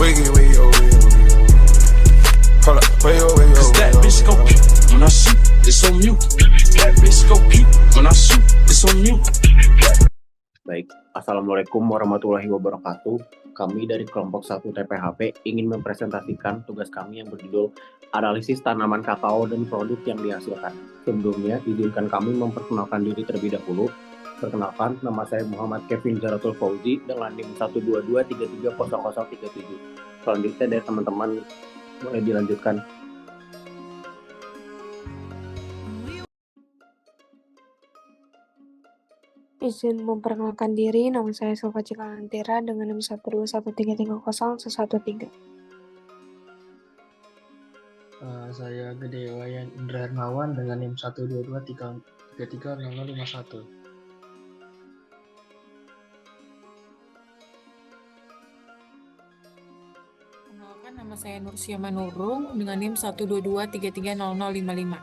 Wiggy, wiggy, oh, wiggy, oh, wiggy, oh. Hold up, wiggy, oh, wiggy, oh, Cause that wiggy, oh, bitch go wiggy, pew when I shoot, it's on mute. That bitch go pew when I shoot, it's on mute. Baik, Assalamualaikum warahmatullahi wabarakatuh. Kami dari kelompok 1 TPHP ingin mempresentasikan tugas kami yang berjudul Analisis Tanaman Kakao dan Produk yang Dihasilkan. Sebelumnya, izinkan kami memperkenalkan diri terlebih dahulu. Perkenalkan, nama saya Muhammad Kevin Zaratul Fauzi dengan NIM 122330037. Selanjutnya dari teman-teman boleh dilanjutkan. Izin memperkenalkan diri, nama saya Silva Cikalantira dengan NIM 121330113. Saya Gede Wayan Indra Hermawan dengan NIM 122330051. Kenalkan, nama saya Nursia Manurung dengan NIM 122330055.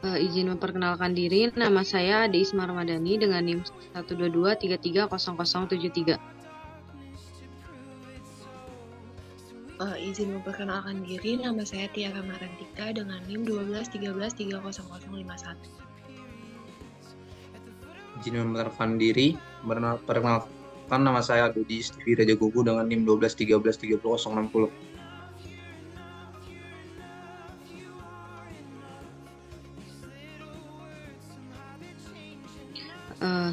Izin memperkenalkan diri, nama saya Ade Ismar Ramadhani dengan NIM 122330073. Izin memperkenalkan diri, nama saya Tiara Marantika dengan NIM 121330051. Izin memperkenalkan diri, perkenalkan nama saya Dodi Istifi Raja Gugu dengan NIM 121330060.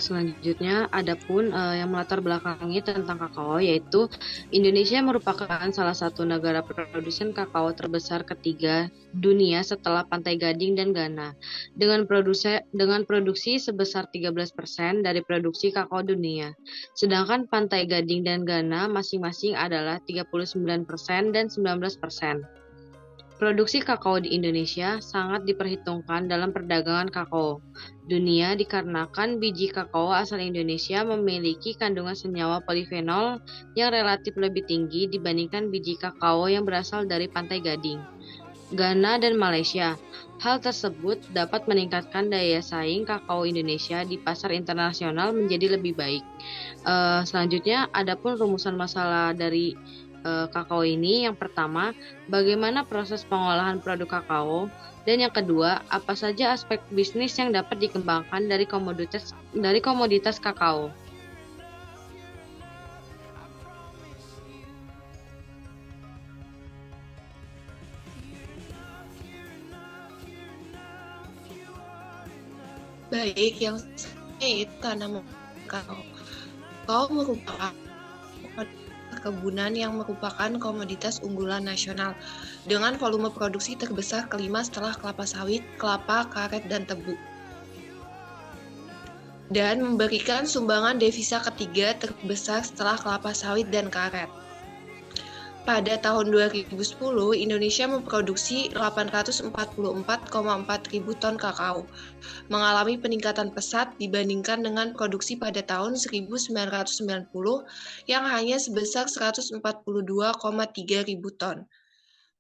Selanjutnya, adapun yang melatar belakangi tentang kakao, yaitu Indonesia merupakan salah satu negara produsen kakao terbesar ketiga dunia setelah Pantai Gading dan Ghana, dengan produksi sebesar 13% dari produksi kakao dunia. Sedangkan Pantai Gading dan Ghana masing-masing adalah 39% dan 19%. Produksi kakao di Indonesia sangat diperhitungkan dalam perdagangan kakao dunia dikarenakan biji kakao asal Indonesia memiliki kandungan senyawa polifenol yang relatif lebih tinggi dibandingkan biji kakao yang berasal dari Pantai Gading, Ghana, dan Malaysia. Hal tersebut dapat meningkatkan daya saing kakao Indonesia di pasar internasional menjadi lebih baik. Selanjutnya, adapun rumusan masalah dari kakao ini, yang pertama, bagaimana proses pengolahan produk kakao, dan yang kedua, apa saja aspek bisnis yang dapat dikembangkan dari komoditas kakao. Baik, yang itu tanaman kakao. Kakao merupakan perkebunan yang merupakan komoditas unggulan nasional dengan volume produksi terbesar kelima setelah kelapa sawit, kelapa, karet, dan tebu, dan memberikan sumbangan devisa ketiga terbesar setelah kelapa sawit dan karet. Pada tahun 2010, Indonesia memproduksi 844,4 ribu ton kakao, mengalami peningkatan pesat dibandingkan dengan produksi pada tahun 1990 yang hanya sebesar 142,3 ribu ton.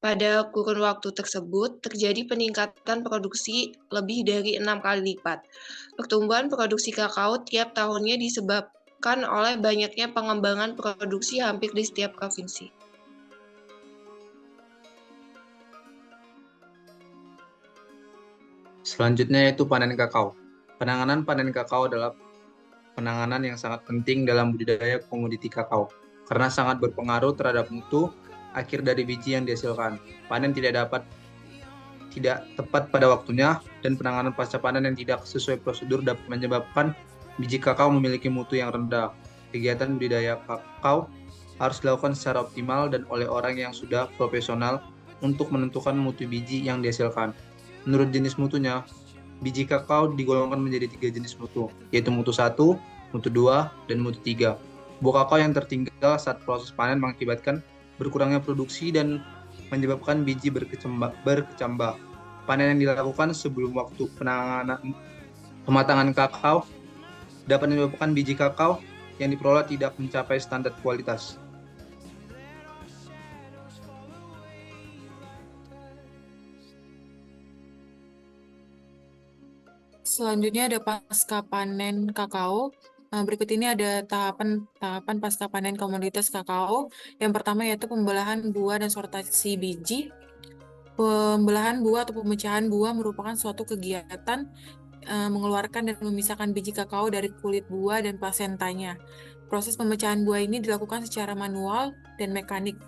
Pada kurun waktu tersebut, terjadi peningkatan produksi lebih dari 6 kali lipat. Pertumbuhan produksi kakao tiap tahunnya disebabkan oleh banyaknya pengembangan produksi hampir di setiap provinsi. Selanjutnya yaitu panen kakao. Penanganan panen kakao adalah penanganan yang sangat penting dalam budidaya komoditi kakao karena sangat berpengaruh terhadap mutu akhir dari biji yang dihasilkan. Panen tidak tepat pada waktunya dan penanganan pasca panen yang tidak sesuai prosedur dapat menyebabkan biji kakao memiliki mutu yang rendah. Kegiatan budidaya kakao harus dilakukan secara optimal dan oleh orang yang sudah profesional untuk menentukan mutu biji yang dihasilkan. Menurut jenis mutunya, biji kakao digolongkan menjadi 3 jenis mutu, yaitu mutu 1, mutu 2, dan mutu 3. Buah kakao yang tertinggal saat proses panen mengakibatkan berkurangnya produksi dan menyebabkan biji berkecambah. Panen yang dilakukan sebelum waktu pematangan kakao dapat menyebabkan biji kakao yang diperoleh tidak mencapai standar kualitas. Selanjutnya ada pasca panen kakao. Berikut ini ada tahapan pasca panen komoditas kakao. Yang pertama yaitu pembelahan buah dan sortasi biji. Pembelahan buah atau pemecahan buah merupakan suatu kegiatan mengeluarkan dan memisahkan biji kakao dari kulit buah dan plasentanya. Proses pemecahan buah ini dilakukan secara manual dan mekanik.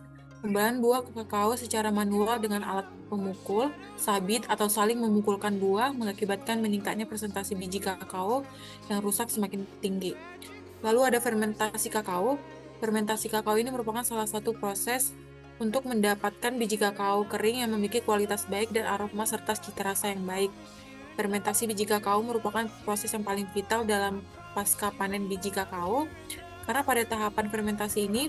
Pembelahan buah kakao secara manual dengan alat pemukul, sabit, atau saling memukulkan buah mengakibatkan meningkatnya presentasi biji kakao yang rusak semakin tinggi. Lalu ada fermentasi kakao. Fermentasi kakao ini merupakan salah satu proses untuk mendapatkan biji kakao kering yang memiliki kualitas baik dan aroma serta cita rasa yang baik. Fermentasi biji kakao merupakan proses yang paling vital dalam pasca panen biji kakao, karena pada tahapan fermentasi ini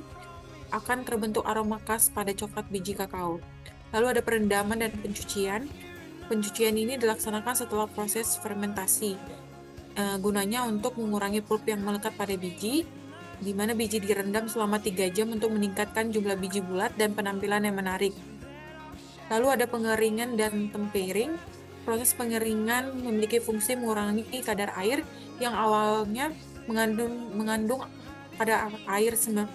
akan terbentuk aroma khas pada coklat biji kakao. Lalu ada perendaman dan pencucian. Pencucian ini dilaksanakan setelah proses fermentasi, gunanya untuk mengurangi pulp yang melekat pada biji, di mana biji direndam selama 3 jam untuk meningkatkan jumlah biji bulat dan penampilan yang menarik. Lalu ada pengeringan dan tempering. Proses pengeringan memiliki fungsi mengurangi kadar air yang awalnya mengandung pada air 60%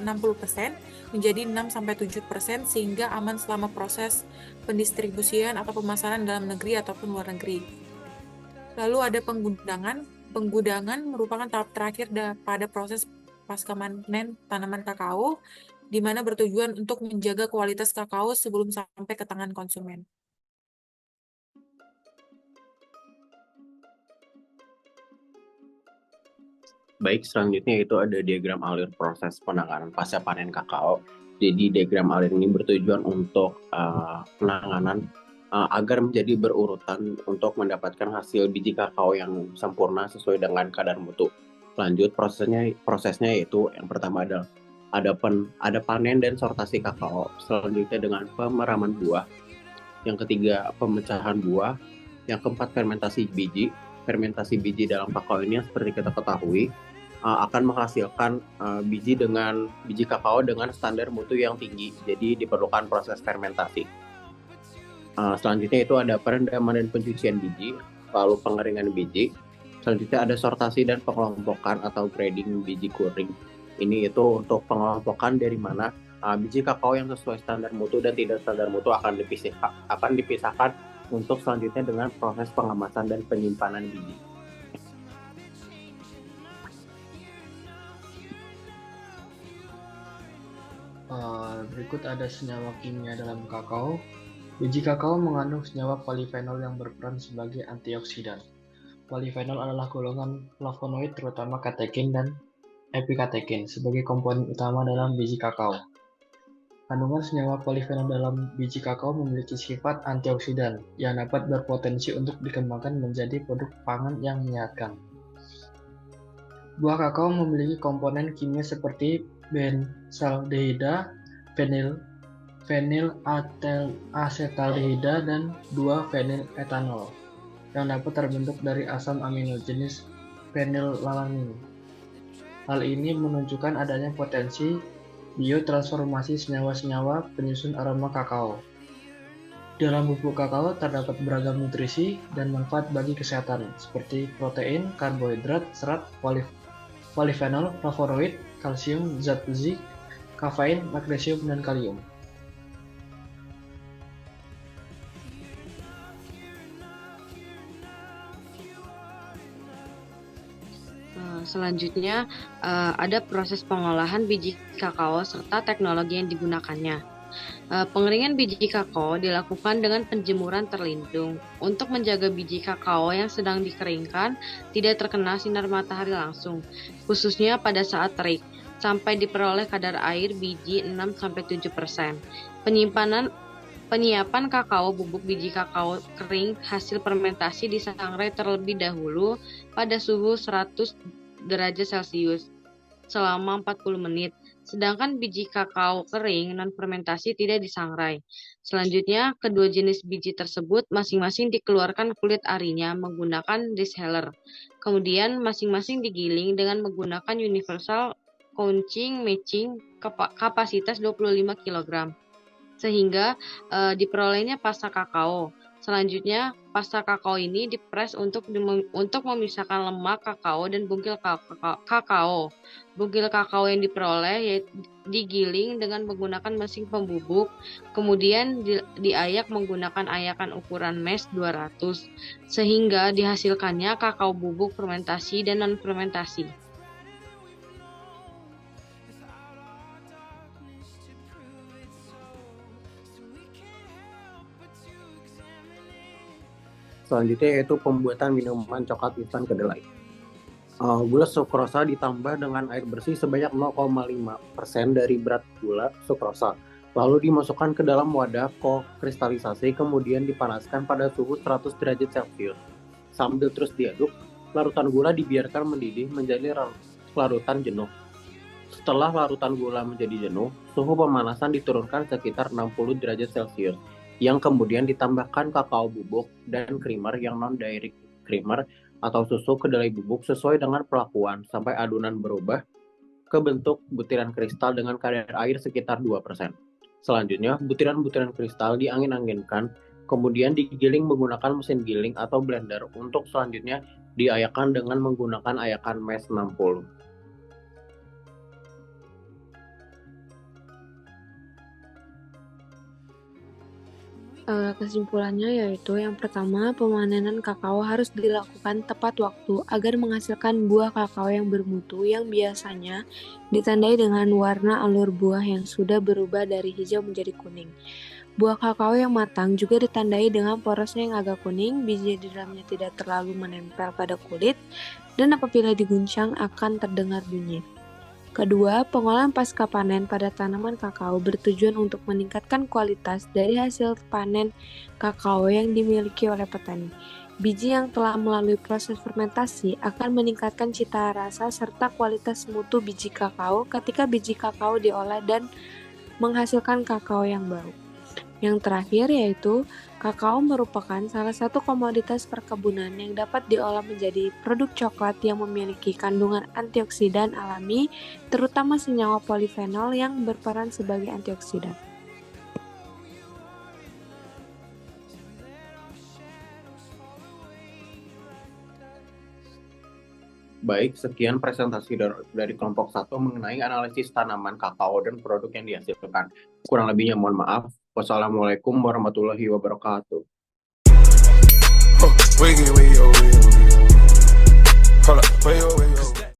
menjadi 6-7% sehingga aman selama proses pendistribusian atau pemasaran dalam negeri ataupun luar negeri. Lalu ada penggudangan. Penggudangan merupakan tahap terakhir pada proses pasca panen tanaman kakao, di mana bertujuan untuk menjaga kualitas kakao sebelum sampai ke tangan konsumen. Baik, selanjutnya itu ada diagram alir proses penanganan pasca panen kakao. Jadi diagram alir ini bertujuan untuk penanganan agar menjadi berurutan untuk mendapatkan hasil biji kakao yang sempurna sesuai dengan kadar mutu. Lanjut prosesnya yaitu yang pertama ada panen dan sortasi kakao. Selanjutnya dengan pemeraman buah. Yang ketiga pemecahan buah. Yang keempat fermentasi biji. Fermentasi biji dalam kakao ini seperti kita ketahui akan menghasilkan biji kakao dengan standar mutu yang tinggi. Jadi diperlukan proses fermentasi. Selanjutnya itu ada perendaman dan pencucian biji, lalu pengeringan biji. Selanjutnya ada sortasi dan pengelompokan atau grading biji kuring. Ini itu untuk pengelompokan dari mana biji kakao yang sesuai standar mutu dan tidak standar mutu akan dipisahkan untuk selanjutnya dengan proses pengemasan dan penyimpanan biji. Berikut ada senyawa kimia dalam kakao. Biji kakao mengandung senyawa polifenol yang berperan sebagai antioksidan. Polifenol adalah golongan flavonoid terutama katekin dan epikatekin sebagai komponen utama dalam biji kakao. Kandungan senyawa polifenol dalam biji kakao memiliki sifat antioksidan yang dapat berpotensi untuk dikembangkan menjadi produk pangan yang menyehatkan. Buah kakao memiliki komponen kimia seperti benzaldehida, fenil-asetaldehida, dan 2-feniletanol yang dapat terbentuk dari asam amino jenis fenilalanin. Hal ini menunjukkan adanya potensi biotransformasi senyawa-senyawa penyusun aroma kakao. Dalam bubuk kakao terdapat beragam nutrisi dan manfaat bagi kesehatan, seperti protein, karbohidrat, serat, polifenol, flavonoid, kalsium, zat besi, kafein, magnesium, dan kalium. Selanjutnya, ada proses pengolahan biji kakao serta teknologi yang digunakannya. Pengeringan biji kakao dilakukan dengan penjemuran terlindung untuk menjaga biji kakao yang sedang dikeringkan tidak terkena sinar matahari langsung, khususnya pada saat terik, sampai diperoleh kadar air biji 6-7%. Penyiapan kakao bubuk biji kakao kering hasil fermentasi disangrai terlebih dahulu pada suhu 100 derajat Celcius selama 40 menit, sedangkan biji kakao kering non-fermentasi tidak disangrai. Selanjutnya, kedua jenis biji tersebut masing-masing dikeluarkan kulit arinya menggunakan desheller. Kemudian masing-masing digiling dengan menggunakan universal couching matching kapasitas 25 kg. Sehingga diperolehnya pasta kakao. Selanjutnya, pasta kakao ini dipres untuk memisahkan lemak kakao dan bungkil kakao. Bungkil kakao yang diperoleh digiling dengan menggunakan mesin pembubuk, kemudian diayak menggunakan ayakan ukuran mash 200, sehingga dihasilkannya kakao bubuk fermentasi dan non-fermentasi. Selanjutnya yaitu pembuatan minuman coklat instan kedelai. Gula sukrosa ditambah dengan air bersih sebanyak 0,5% dari berat gula sukrosa. Lalu dimasukkan ke dalam wadah kristalisasi, kemudian dipanaskan pada suhu 100 derajat Celcius. Sambil terus diaduk, larutan gula dibiarkan mendidih menjadi larutan jenuh. Setelah larutan gula menjadi jenuh, suhu pemanasan diturunkan sekitar 60 derajat Celcius, yang kemudian ditambahkan kakao bubuk dan creamer yang non-dairy creamer atau susu kedelai bubuk sesuai dengan perlakuan sampai adonan berubah ke bentuk butiran kristal dengan kadar air sekitar 2%. Selanjutnya, butiran-butiran kristal diangin-anginkan, kemudian digiling menggunakan mesin giling atau blender untuk selanjutnya diayakkan dengan menggunakan ayakan mash 60. Kesimpulannya yaitu yang pertama, pemanenan kakao harus dilakukan tepat waktu agar menghasilkan buah kakao yang bermutu yang biasanya ditandai dengan warna alur buah yang sudah berubah dari hijau menjadi kuning. Buah kakao yang matang juga ditandai dengan porosnya yang agak kuning, biji di dalamnya tidak terlalu menempel pada kulit, dan apabila diguncang akan terdengar bunyi. Kedua, pengolahan pasca panen pada tanaman kakao bertujuan untuk meningkatkan kualitas dari hasil panen kakao yang dimiliki oleh petani. Biji yang telah melalui proses fermentasi akan meningkatkan cita rasa serta kualitas mutu biji kakao ketika biji kakao diolah dan menghasilkan kakao yang baru. Yang terakhir yaitu, kakao merupakan salah satu komoditas perkebunan yang dapat diolah menjadi produk coklat yang memiliki kandungan antioksidan alami, terutama senyawa polifenol yang berperan sebagai antioksidan. Baik, sekian presentasi dari kelompok 1 mengenai analisis tanaman kakao dan produk yang dihasilkan. Kurang lebihnya mohon maaf. Wassalamualaikum warahmatullahi wabarakatuh. Wiggy, wiggy, oh, wiggy, oh, wiggy. Hold up, wiggy, oh, wiggy.